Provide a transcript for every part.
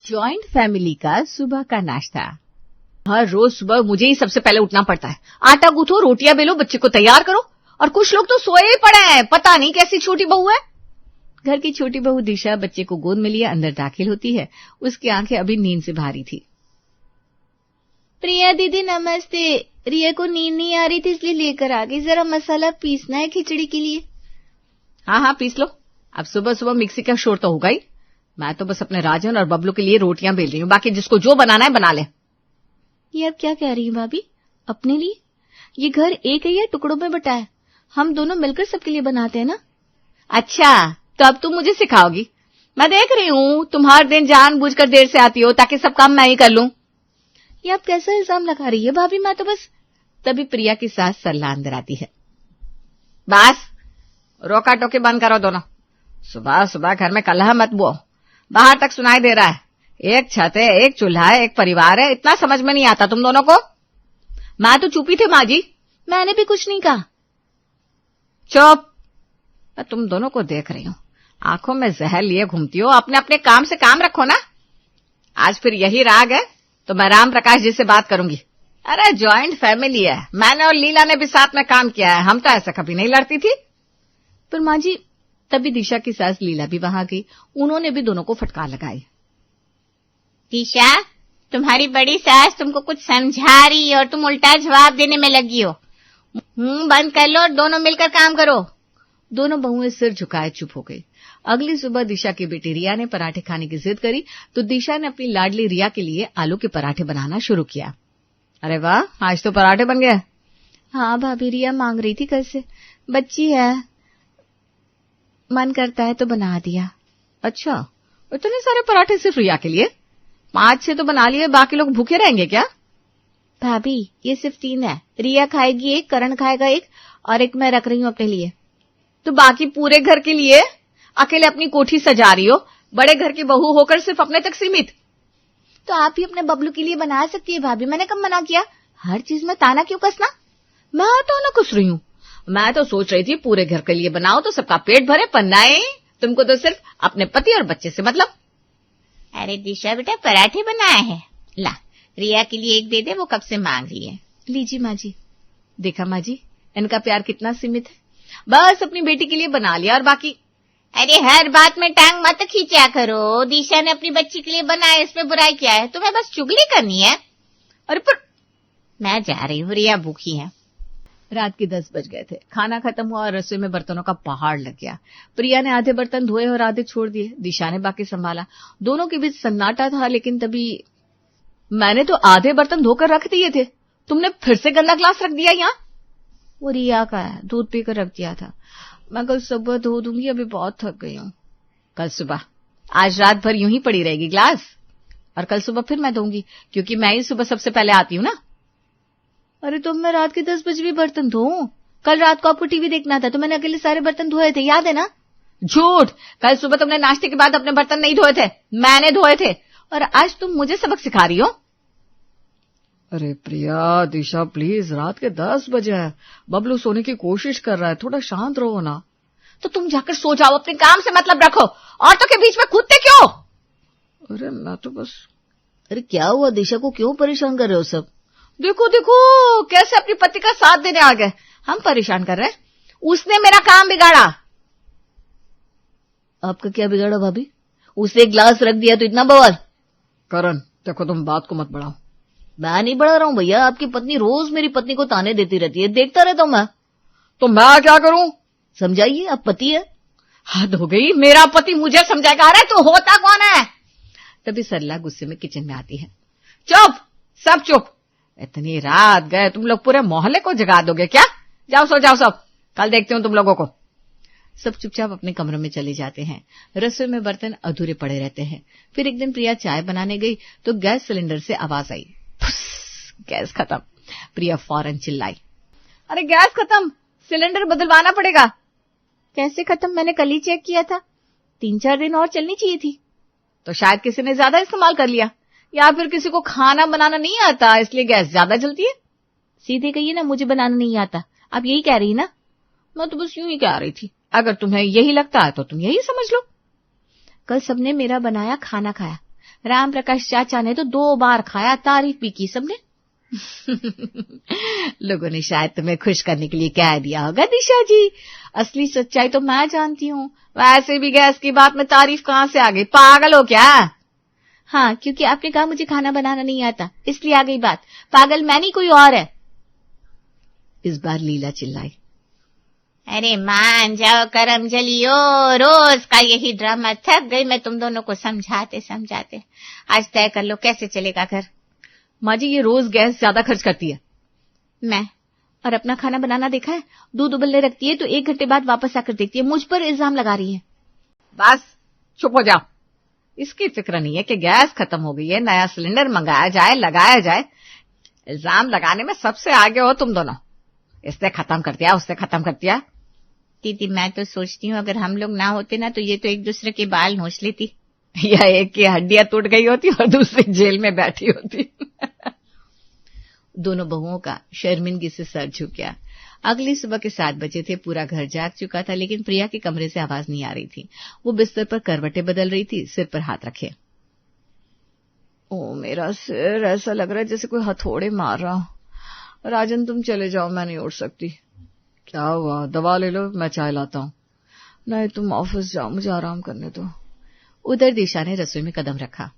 Joint family का सुबह का नाश्ता। हर रोज सुबह मुझे ही सबसे पहले उठना पड़ता है। आटा गूंथो, रोटियां बेलो, बच्चे को तैयार करो, और कुछ लोग तो सोए ही पड़े हैं। पता नहीं कैसी छोटी बहू है। घर की छोटी बहू दिशा बच्चे को गोद में लिए अंदर दाखिल होती है। उसकी आंखें अभी नींद से भारी थी। प्रिया दीदी नमस्ते। रिया को नींद नहीं आ रही थी इसलिए लेकर आ गई। जरा मसाला पीसना है खिचड़ी के लिए। हाँ हाँ पीस लो। अब सुबह सुबह मिक्सी का शोर तो होगा ही। मैं तो बस अपने राजन और बबलू के लिए रोटियां बेल रही हूँ। बाकी जिसको जो बनाना है बना ले। ये अब क्या कह रही है भाभी? अपने लिए? ये घर एक है या टुकड़ों में बटा है? हम दोनों मिलकर सबके लिए बनाते हैं ना। अच्छा तो अब तुम मुझे सिखाओगी। मैं देख रही हूँ तुम हर दिन जानबूझकर देर से आती हो ताकि सब काम मैं ही कर लूं। ये आप कैसा इल्जाम लगा रही है भाभी? मैं तो बस। तभी प्रिया की सास सरला अंदर आती है। बस रोका टोकी बंद करो दोनों। सुबह सुबह घर में कलह मत बो। बाहर तक सुनाई दे रहा है। एक छत है, एक चूल्हा है, एक परिवार है। इतना समझ में नहीं आता तुम दोनों को? मैं तो चुपी थी माँ जी। मैंने भी कुछ नहीं कहा। चुप। मैं तुम दोनों को देख रही हूँ। आंखों में जहर लिए घूमती हो। अपने अपने काम से काम रखो ना। आज फिर यही राग है तो मैं राम प्रकाश जी से बात करूंगी। अरे जॉइंट फैमिली है। मैंने और लीला ने भी साथ में काम किया है। हम तो ऐसा कभी नहीं लड़ती थी। पर माँ जी। तभी दिशा की सास लीला भी वहां गई। उन्होंने भी दोनों को फटकार लगाई। दिशा, तुम्हारी बड़ी सास तुमको कुछ समझा रही है और तुम उल्टा जवाब देने में लगी हो। मुंह बंद कर लो और दोनों मिलकर काम करो। दोनों बहुएं सिर झुकाए चुप हो गई। अगली सुबह दिशा की बेटी रिया ने पराठे खाने की जिद करी तो दिशा ने अपनी लाडली रिया के लिए आलू के पराठे बनाना शुरू किया। अरे वाह, आज तो पराठे बन गए। हाँ भाभी, रिया मांग रही थी कल से। बच्ची है, मन करता है तो बना दिया। अच्छा, इतने सारे पराठे सिर्फ रिया के लिए? 5-6 तो बना लिए, बाकी लोग भूखे रहेंगे क्या? भाभी ये सिर्फ 3 है। रिया खाएगी 1, करण खाएगा 1 और 1 मैं रख रही हूँ अपने लिए। तो बाकी पूरे घर के लिए? अकेले अपनी कोठी सजा रही हो। बड़े घर की बहू होकर सिर्फ अपने तक सीमित। तो आप ही अपने बबलू के लिए बना सकती है भाभी। मैंने कब मना किया? हर चीज में ताना क्यों कसना? मैं तो ना कुछ रही हूँ। मैं तो सोच रही थी पूरे घर के लिए बनाओ तो सबका पेट भरे। पन्नाए तुमको तो सिर्फ अपने पति और बच्चे से मतलब। अरे दिशा बेटा, पराठे बनाए हैं। ला, रिया के लिए 1 दे दे, वो कब से मांग रही है। लीजिए माँ जी। देखा माँ जी, इनका प्यार कितना सीमित है। बस अपनी बेटी के लिए बना लिया और बाकी। अरे हर बात में टांग मत खींचा करो। दिशा ने अपनी बच्ची के लिए बनाया, इसमें बुराई क्या है? तुम्हें बस चुगली करनी है। अरे पर मैं जा रही हूँ, रिया भूखी है। रात के 10 बज गए थे। खाना खत्म हुआ और रसोई में बर्तनों का पहाड़ लग गया। प्रिया ने आधे बर्तन धोए और आधे छोड़ दिए। दिशा ने बाकी संभाला। दोनों के बीच सन्नाटा था। लेकिन तभी मैंने तो आधे बर्तन धोकर रख दिए थे। तुमने फिर से गंदा ग्लास रख दिया यहाँ। वो रिया का है, दूध पीकर रख दिया था। मैं कल सुबह धो दूंगी, अभी बहुत थक गई हूँ। कल सुबह? आज रात भर यूं ही पड़ी रहेगी ग्लास। और कल सुबह फिर मैं धोऊंगी क्योंकि मैं ही सुबह सबसे पहले आती हूँ ना। अरे तो मैं रात के 10 बजे भी बर्तन धोऊं? कल रात को आपको टीवी देखना था तो मैंने अकेले सारे बर्तन धोए थे, याद है ना? झूठ। कल सुबह तुमने नाश्ते के बाद अपने बर्तन नहीं धोए थे, मैंने धोए थे। और आज तुम मुझे सबक सिखा रही हो। अरे प्रिया, दिशा प्लीज, रात के 10 बजे हैं। बबलू सोने की कोशिश कर रहा है, थोड़ा शांत रहो ना। तो तुम जाकर सो जाओ, अपने काम से मतलब रखो। औरतों के बीच में कूदते क्यों? अरे मैं तो बस। अरे क्या हुआ? दिशा को क्यों परेशान कर रहे हो सब? देखो देखो कैसे अपनी पति का साथ देने आ गए। हम परेशान कर रहे हैं? उसने मेरा काम बिगाड़ा। आपका क्या बिगाड़ा भाभी? उसने 1 गिलास रख दिया तो इतना बवाल? करण देखो, तुम बात को मत बढ़ाओ। मैं नहीं बढ़ा रहा हूँ भैया। आपकी पत्नी रोज मेरी पत्नी को ताने देती रहती है, देखता रहता हूँ मैं। तो मैं क्या करूं? समझाइए, आप पति है। हद हो गई, मेरा पति मुझे समझाएगा। अरे तो होता कौन है? तभी सरला गुस्से में किचन में आती है। चुप, सब चुप। इतनी रात गए, तुम लोग पूरे मोहल्ले को जगा दोगे क्या? जाओ सो जाओ सब, कल देखते हूँ तुम लोगों को। सब चुपचाप अपने कमरों में चले जाते हैं। रसोई में बर्तन अधूरे पड़े रहते हैं। फिर एक दिन प्रिया चाय बनाने गई तो गैस सिलेंडर से आवाज आई, गैस खत्म। प्रिया फौरन चिल्लाई, अरे गैस खत्म, सिलेंडर बदलवाना पड़ेगा। कैसे खत्म? मैंने कल ही चेक किया था। 3-4 दिन और चलनी चाहिए थी। तो शायद किसी ने ज्यादा इस्तेमाल कर लिया, या फिर किसी को खाना बनाना नहीं आता इसलिए गैस ज्यादा जलती है। सीधे कहिए ना, मुझे बनाना नहीं आता। आप यही कह रही ना? मैं तो बस यूं ही कह रही थी। अगर तुम्हें यही लगता है तो तुम यही समझ लो। कल सबने मेरा बनाया खाना खाया। राम प्रकाश चाचा ने तो 2 बार खाया, तारीफ भी की सबने। लोगों ने शायद तुम्हें खुश करने के लिए कह दिया होगा दिशा जी, असली सच्चाई तो मैं जानती हूँ। वैसे भी गैस की बात में तारीफ कहाँ से आ गई, पागल हो क्या? हाँ, क्योंकि आपने कहा मुझे खाना बनाना नहीं आता, इसलिए आ गई बात। पागल मैं नहीं, कोई और है। इस बार लीला चिल्लाई। अरे मान जाओ करम जलियो, रोज का यही ड्रामा, थक गई मैं तुम दोनों को समझाते समझाते। आज तय कर लो कैसे चलेगा घर। माँ जी, ये रोज गैस ज्यादा खर्च करती है। मैं और अपना खाना बनाना देखा है, दूध उबलने रखती है तो 1 घंटे बाद वापस आकर देखती है। मुझ पर इल्जाम लगा रही है। बस चुप हो जाओ। इसकी फिक्र नहीं है कि गैस खत्म हो गई है, नया सिलेंडर मंगाया जाए, लगाया जाए। इल्जाम लगाने में सबसे आगे हो तुम दोनों। इसने खत्म कर दिया, उसने खत्म कर दिया। दीदी मैं तो सोचती हूँ अगर हम लोग ना होते ना तो ये तो एक दूसरे के बाल नोच लेती, या एक की हड्डियां टूट गई होती और दूसरी जेल में बैठी होती। दोनों बहुओं का शर्मिंदगी से सर झुक गया। अगली सुबह के 7 बजे थे, पूरा घर जाग चुका था, लेकिन प्रिया के कमरे से आवाज नहीं आ रही थी। वो बिस्तर पर करवटें बदल रही थी, सिर पर हाथ रखे। ओ मेरा सिर, ऐसा लग रहा है जैसे कोई हथौड़े मार रहा। राजन तुम चले जाओ, मैं नहीं उठ सकती। क्या हुआ, दवा ले लो, मैं चाय लाता हूँ। नहीं तुम ऑफिस जाओ, मुझे आराम करने दो। उधर दिशा ने रसोई में कदम रखा।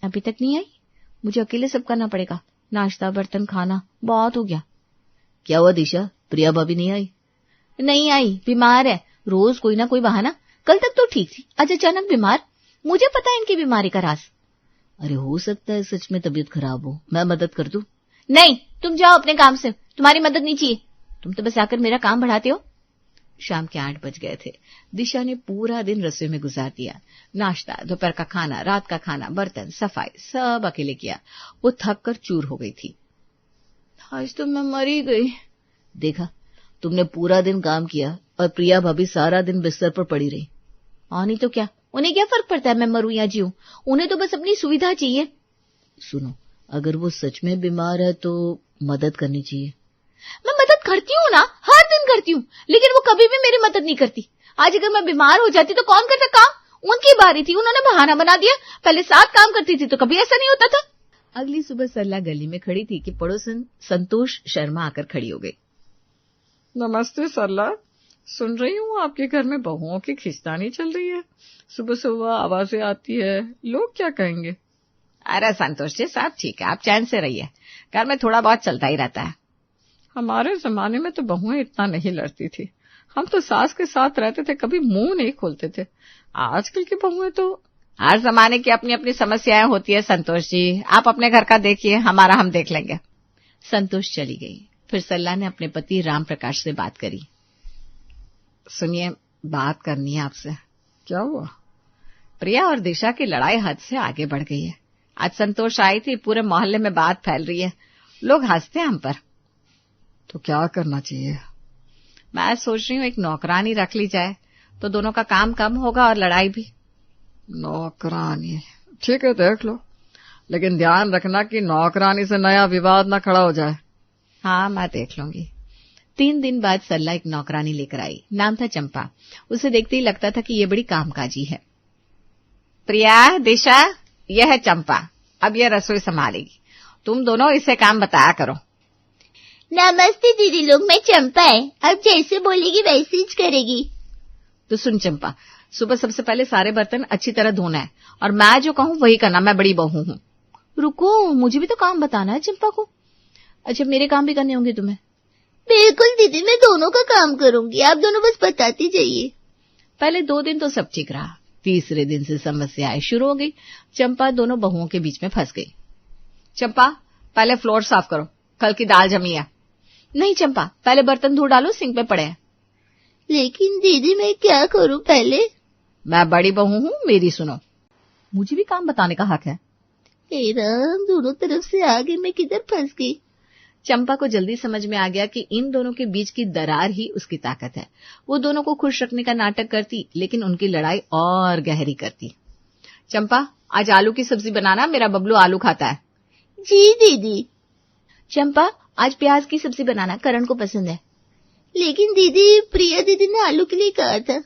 अभी तक नहीं आई? मुझे अकेले सब करना पड़ेगा, नाश्ता, बर्तन, खाना, बहुत हो गया। क्या हुआ दिशा, प्रिया भाभी नहीं आई? नहीं आई, बीमार है। रोज कोई ना कोई बहाना। कल तक तो ठीक थी, आज अचानक बीमार। मुझे पता है इनकी बीमारी का राज। अरे हो सकता है सच में तबीयत खराब हो, मैं मदद कर दूं? नहीं, तुम जाओ अपने काम से, तुम्हारी मदद नहीं चाहिए। तुम तो बस आकर मेरा काम बढ़ाते हो। शाम के 8 बज गए थे। दिशा ने पूरा दिन रसोई में गुजार दिया। नाश्ता, दोपहर का खाना, रात का खाना, बर्तन, सफाई सब अकेले किया। वो थक कर चूर हो गई थी। आज तो मैं मरी गई। देखा, तुमने पूरा दिन काम किया और प्रिया भाभी सारा दिन बिस्तर पर पड़ी रही। हाँ नहीं तो क्या, उन्हें क्या फर्क पड़ता है मैं मरूं या जीऊं? उन्हें तो बस अपनी सुविधा चाहिए। सुनो, अगर वो सच में बीमार है तो मदद करनी चाहिए। मैं मदद करती हूँ ना, हर दिन करती हूँ, लेकिन वो कभी भी मेरी मदद नहीं करती। आज अगर मैं बीमार हो जाती तो कौन करता काम? उनकी बारी थी, उन्होंने बहाना बना दिया। पहले 7 काम करती थी तो कभी ऐसा नहीं होता था। अगली सुबह सरला गली में खड़ी थी कि पड़ोसन संतोष शर्मा आकर खड़ी हो गई। नमस्ते सरला, सुन रही हूँ आपके घर में बहुओं की खिंचतानी चल रही है। सुबह सुबह आवाजें आती है, लोग क्या कहेंगे? अरे संतोष जी, सब ठीक है, आप चैन से रहिए। घर में थोड़ा बहुत चलता ही रहता है। हमारे जमाने में तो बहुएं इतना नहीं लड़ती थी। हम तो सास के साथ रहते थे, कभी मुंह नहीं खोलते थे। आजकल की बहुएं तो हर जमाने की अपनी अपनी समस्याएं होती है। संतोष जी, आप अपने घर का देखिए, हमारा हम देख लेंगे। संतोष चली गई। फिर सरला ने अपने पति राम प्रकाश से बात करी। सुनिए, बात करनी है आपसे। क्या हुआ? प्रिया और दिशा की लड़ाई हद से आगे बढ़ गई है। आज संतोष आई थी, पूरे मोहल्ले में बात फैल रही है, लोग हंसते हैं हम पर। तो क्या करना चाहिए? मैं सोच रही हूँ एक नौकरानी रख ली जाए तो दोनों का काम कम होगा और लड़ाई भी। नौकरानी, ठीक है, देख लो, लेकिन ध्यान रखना कि नौकरानी से नया विवाद ना खड़ा हो जाए। हाँ, मैं देख लूंगी। 3 दिन बाद सरला एक नौकरानी लेकर आई। नाम था चंपा। उसे देखते ही लगता था कि ये बड़ी कामकाजी है। प्रिया, दिशा, यह है चंपा, अब यह रसोई संभालेगी। तुम दोनों इसे काम बताया करो। नमस्ते दीदी लोग, मैं चंपा है, अब जैसे बोलेगी वैसे ही करेगी। तो सुन चंपा, सुबह सबसे पहले सारे बर्तन अच्छी तरह धोना है और मैं जो कहूँ वही करना, मैं बड़ी बहू हूँ। रुको, मुझे भी तो काम बताना है चंपा को। अच्छा, मेरे काम भी करने होंगे तुम्हें? बिल्कुल दीदी, मैं दोनों का काम करूंगी, आप दोनों बस बताती जाइए। पहले 2 दिन तो सब ठीक रहा, तीसरे दिन से समस्याएं शुरू हो गई। चंपा दोनों बहुओं के बीच में फंस गई। चंपा, पहले फ्लोर साफ करो, कल की दाल जमी है। नहीं चंपा, पहले बर्तन धो डालो, सिंक पे पड़े हैं। लेकिन दीदी मैं क्या करूं पहले? मैं बड़ी बहू हूँ, मेरी सुनो। मुझे भी काम बताने का हक है। हे राम, दोनों तरफ से आगे मैं किधर फंस गई। चंपा को जल्दी समझ में आ गया कि इन दोनों के बीच की दरार ही उसकी ताकत है। वो दोनों को खुश रखने का नाटक करती, लेकिन उनकी लड़ाई और गहरी करती। चंपा, आज आलू की सब्जी बनाना, मेरा बबलू आलू खाता है। जी दीदी। चंपा, आज प्याज की सब्जी बनाना, करण को पसंद है। लेकिन दीदी, प्रिया दीदी ने आलू के लिए कहा था।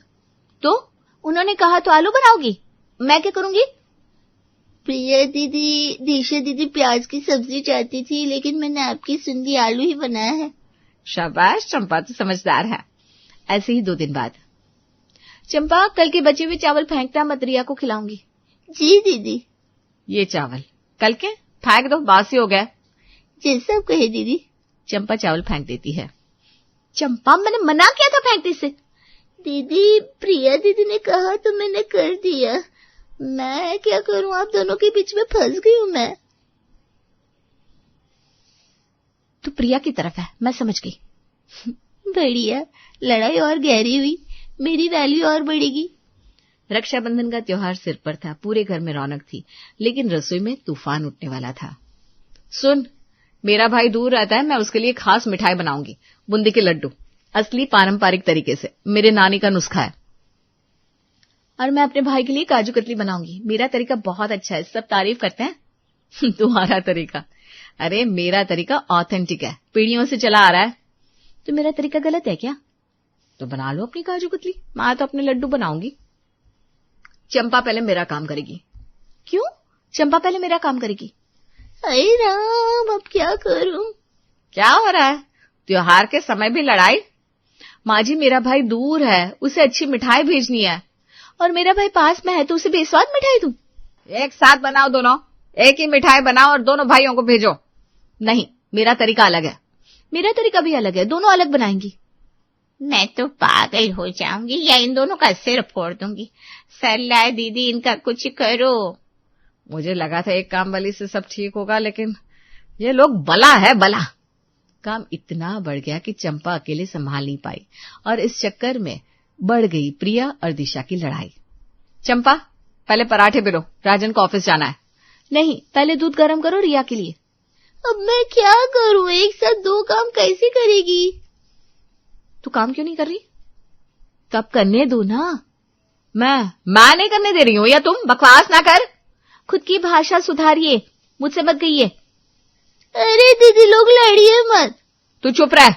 तो उन्होंने कहा तो आलू बनाओगी, मैं क्या करूंगी? प्रिया दीदी, दिशा दीदी प्याज की सब्जी चाहती थी, लेकिन मैंने आपकी सुन ली, आलू ही बनाया है। शाबाश चंपा, तो समझदार है। ऐसे ही 2 दिन बाद, चंपा कल के बचे हुए चावल फेंकता मत, रिया को खिलाऊंगी। जी दीदी। ये चावल कल के फेंक दो, बासी हो गए। जैसा आप कहे दीदी। चंपा चावल फेंक देती है। चंपा, मैंने मना किया था फेंकने से। दीदी, प्रिया दीदी ने कहा तो मैंने कर दिया, मैं क्या करूं, आप दोनों के बीच में फंस गई हूं मैं। तू प्रिया की तरफ है, मैं समझ गई। बढ़िया, लड़ाई और गहरी हुई, मेरी वैल्यू और बढ़ेगी। रक्षाबंधन का त्योहार सिर पर था, पूरे घर में रौनक थी, लेकिन रसोई में तूफान उठने वाला था। सुन, मेरा भाई दूर रहता है, मैं उसके लिए खास मिठाई बनाऊंगी, बूंदी के लड्डू, असली पारंपरिक तरीके से, मेरे नानी का नुस्खा है। और मैं अपने भाई के लिए काजू कतली बनाऊंगी, मेरा तरीका बहुत अच्छा है, सब तारीफ करते हैं। तुम्हारा तरीका? अरे मेरा तरीका ऑथेंटिक है, पीढ़ियों से चला आ रहा है। तो मेरा तरीका गलत है क्या? तो बना लो अपनी काजू कतली, मैं तो अपने लड्डू बनाऊंगी। चंपा पहले मेरा काम करेगी। क्यों? चंपा पहले मेरा काम करेगी? अरे राम, अब क्या करूं? क्या हो रहा है? त्योहार के समय भी लड़ाई? माँ जी, मेरा भाई दूर है, उसे अच्छी मिठाई भेजनी है। और मेरा भाई पास में है तो उसे बेस्वाद मिठाई दूं? एक साथ बनाओ दोनों, एक ही मिठाई बनाओ और दोनों भाइयों को भेजो। नहीं, मेरा तरीका अलग है। मेरा तरीका भी अलग है, दोनों अलग बनाएंगी। मैं तो पागल हो जाऊंगी, या इन दोनों का सिर फोड़ दूंगी। सरला दीदी, इनका कुछ करो। मुझे लगा था एक काम वाली से सब ठीक होगा, लेकिन ये लोग बला है, बला। काम इतना बढ़ गया कि चंपा अकेले संभाल नहीं पाई और इस चक्कर में बढ़ गई प्रिया और दिशा की लड़ाई। चंपा, पहले पराठे बेलो, राजन को ऑफिस जाना है। नहीं, पहले दूध गर्म करो रिया के लिए। अब मैं क्या करूं, एक साथ 2 काम कैसे करेगी? तू काम क्यों नहीं कर रही? तब करने दो ना। मैं नहीं करने दे रही हूं, या तुम बकवास ना कर। खुद की भाषा सुधारिए, मुझसे मत कहिए। अरे दीदी, लोग लड़िए मत। तू चुप रह।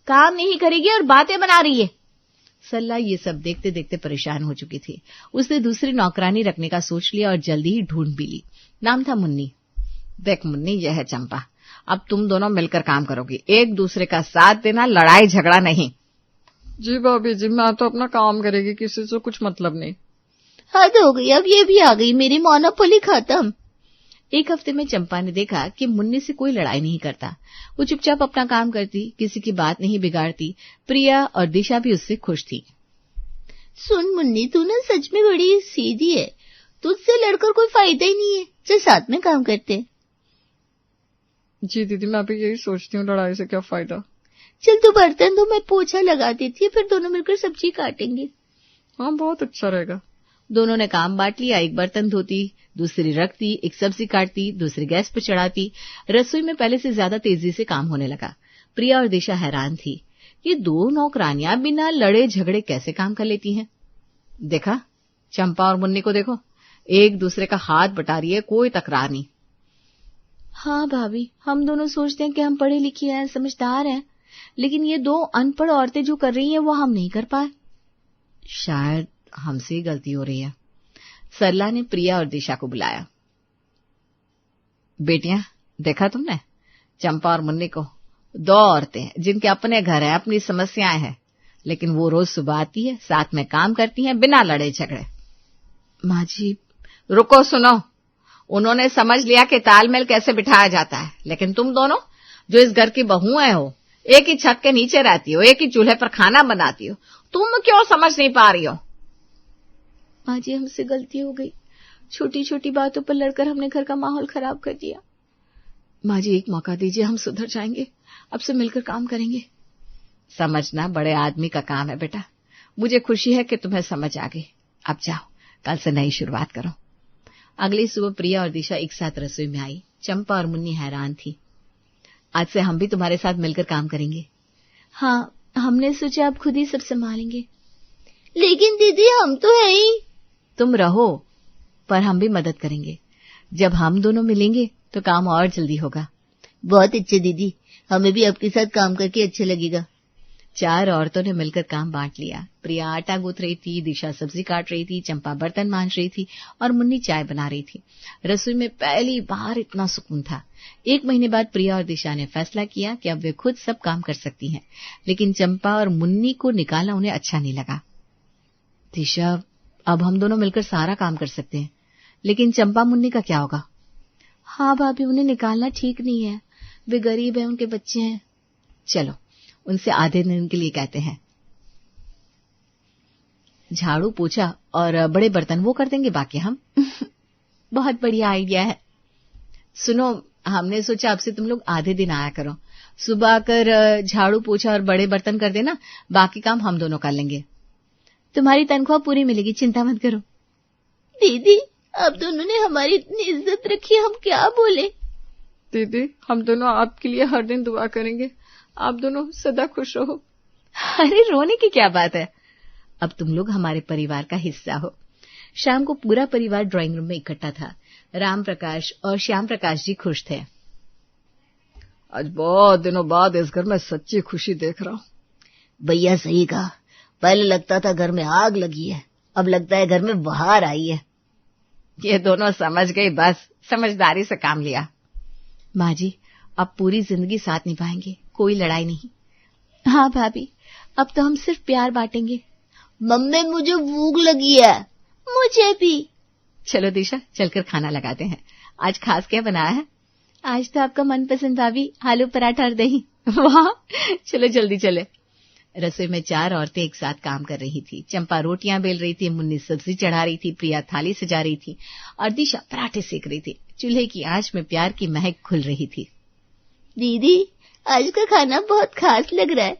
काम नहीं करेगी और बातें बना रही है। सरला ये सब देखते देखते परेशान हो चुकी थी। उसने दूसरी नौकरानी रखने का सोच लिया और जल्दी ही ढूंढ भी ली। नाम था मुन्नी। देख मुन्नी, यह है चंपा, अब तुम दोनों मिलकर काम करोगी, एक दूसरे का साथ देना, लड़ाई झगड़ा नहीं। जी भाभी जी, मैं तो अपना काम करेगी, किसी से कुछ मतलब नहीं। हद हो गई, अब ये भी आ गई, मेरी मोनोपोली खत्म। एक हफ्ते में चंपा ने देखा कि मुन्नी से कोई लड़ाई नहीं करता, वो चुपचाप अपना काम करती, किसी की बात नहीं बिगाड़ती। प्रिया और दिशा भी उससे खुश थी। सुन मुन्नी, तू ना सच में बड़ी सीधी है, तुझसे लड़कर कोई फायदा ही नहीं है, चल साथ में काम करते। जी दीदी, मैं भी यही सोचती हूँ, लड़ाई से क्या फायदा। चल तू बर्तन धो, मैं पोछा लगा देती है, फिर दोनों मिलकर सब्जी काटेंगे। हाँ, बहुत अच्छा रहेगा। दोनों ने काम बांट लिया, एक बर्तन धोती, दूसरी रखती, एक सब्जी काटती, दूसरी गैस पर चढ़ाती। रसोई में पहले से ज्यादा तेजी से काम होने लगा। प्रिया और दिशा हैरान थी, ये 2 नौकरानियां बिना लड़े झगड़े कैसे काम कर लेती हैं। देखा, चंपा और मुन्नी को देखो, एक दूसरे का हाथ बटा रही है, कोई तकरार नहीं। हाँ भाभी, हम दोनों सोचते हैं कि हम पढ़े लिखे हैं, समझदार हैं, लेकिन ये 2 अनपढ़ औरतें जो कर रही हैं वो हम नहीं कर पाए। शायद हमसे ही गलती हो रही है। सरला ने प्रिया और दिशा को बुलाया। बेटियां, देखा तुमने चंपा और मुन्नी को? 2 औरतें हैं जिनके अपने घर हैं, अपनी समस्याएं हैं, लेकिन वो रोज सुबह आती है, साथ में काम करती हैं, बिना लड़े झगड़े। माँ जी, रुको, सुनो। उन्होंने समझ लिया कि तालमेल कैसे बिठाया जाता है, लेकिन तुम दोनों जो इस घर की बहुएं हो, एक ही छत के नीचे रहती हो, एक ही चूल्हे पर खाना बनाती हो, तुम क्यों समझ नहीं पा रही हो? माँ जी, हमसे गलती हो गई, छोटी छोटी बातों पर लड़कर हमने घर का माहौल खराब कर दिया। माँ जी, एक मौका दीजिए, हम सुधर जाएंगे, अब से मिलकर काम करेंगे। समझना बड़े आदमी का काम है बेटा, मुझे खुशी है कि तुम्हें समझ आ गई। अब जाओ, कल से नई शुरुआत करो। अगली सुबह प्रिया और दिशा एक साथ रसोई में आई। चंपा और मुन्नी हैरान थी। आज से हम भी तुम्हारे साथ मिलकर काम करेंगे। हाँ, हमने सोचा आप खुद ही सब संभालेंगे। लेकिन दीदी, हम तो है ही। तुम रहो, पर हम भी मदद करेंगे। जब हम दोनों मिलेंगे तो काम और जल्दी होगा। बहुत अच्छे दीदी, हमें भी आपके साथ काम करके अच्छा लगेगा। 4 औरतों ने मिलकर काम बांट लिया। प्रिया आटा गूंथ रही थी, दिशा सब्जी काट रही थी, चंपा बर्तन मांज रही थी और मुन्नी चाय बना रही थी। रसोई में पहली बार इतना सुकून था। 1 महीने बाद प्रिया और दिशा ने फैसला किया कि अब वे खुद सब काम कर सकती हैं, लेकिन चंपा और मुन्नी को निकालना उन्हें अच्छा नहीं लगा। दिशा, अब हम दोनों मिलकर सारा काम कर सकते हैं, लेकिन चंपा मुन्नी का क्या होगा? हाँ भाभी, उन्हें निकालना ठीक नहीं है, वे गरीब हैं, उनके बच्चे हैं। चलो उनसे आधे दिन के लिए कहते हैं। झाड़ू पोछा और बड़े बर्तन वो कर देंगे, बाकी हम। बहुत बढ़िया आइडिया है। सुनो, हमने सोचा अब से तुम लोग आधे दिन आया करो, सुबह आकर झाड़ू पोछा और बड़े बर्तन कर देना, बाकी काम हम दोनों कर लेंगे। तुम्हारी तनख्वाह पूरी मिलेगी, चिंता मत करो। दीदी, आप दोनों ने हमारी इतनी इज्जत रखी, हम क्या बोले? दीदी, हम दोनों आपके लिए हर दिन दुआ करेंगे, आप दोनों सदा खुश रहो। अरे रोने की क्या बात है, अब तुम लोग हमारे परिवार का हिस्सा हो। शाम को पूरा परिवार ड्राइंग रूम में इकट्ठा था। राम प्रकाश और श्याम प्रकाश जी खुश थे। आज बहुत दिनों बाद इस घर में सच्ची खुशी देख रहा हूँ। भैया सही कहा, पहले लगता था घर में आग लगी है, अब लगता है घर में बहार आई है। ये दोनों समझ गई, बस समझदारी से काम लिया। माँ जी, अब पूरी जिंदगी साथ निभाएंगे, कोई लड़ाई नहीं। हाँ भाभी, अब तो हम सिर्फ प्यार बांटेंगे। मम्मी, मुझे भूख लगी है। मुझे भी। चलो दिशा, चलकर खाना लगाते हैं। आज खास क्या बनाया है? आज तो आपका मनपसंद भाभी, आलू पराठा और दही। वाह, चलो जल्दी चले। रसोई में 4 औरतें एक साथ काम कर रही थी। चंपा रोटियां बेल रही थी, मुन्नी सब्जी चढ़ा रही थी, प्रिया थाली सजा रही थी और दिशा पराठे सेक रही थी। चूल्हे की आंच में प्यार की महक खुल रही थी। दीदी, आज का खाना बहुत खास लग रहा है।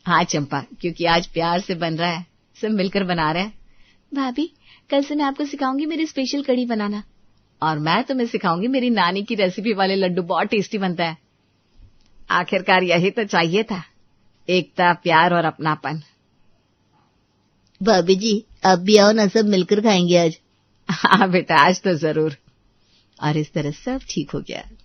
हाँ चंपा, क्योंकि आज प्यार से बन रहा है, सब मिलकर बना रहे हैं। भाभी, कल से मैं आपको सिखाऊंगी मेरी स्पेशल कढ़ी बनाना, और मैं तुम्हें सिखाऊंगी मेरी नानी की रेसिपी वाले लड्डू, बहुत टेस्टी बनता है। आखिरकार यही तो चाहिए था, एकता, प्यार और अपनापन। भाभी जी, आप भी आओ ना, सब मिलकर खाएंगे आज। हाँ बेटा, आज तो जरूर। और इस तरह सब ठीक हो गया।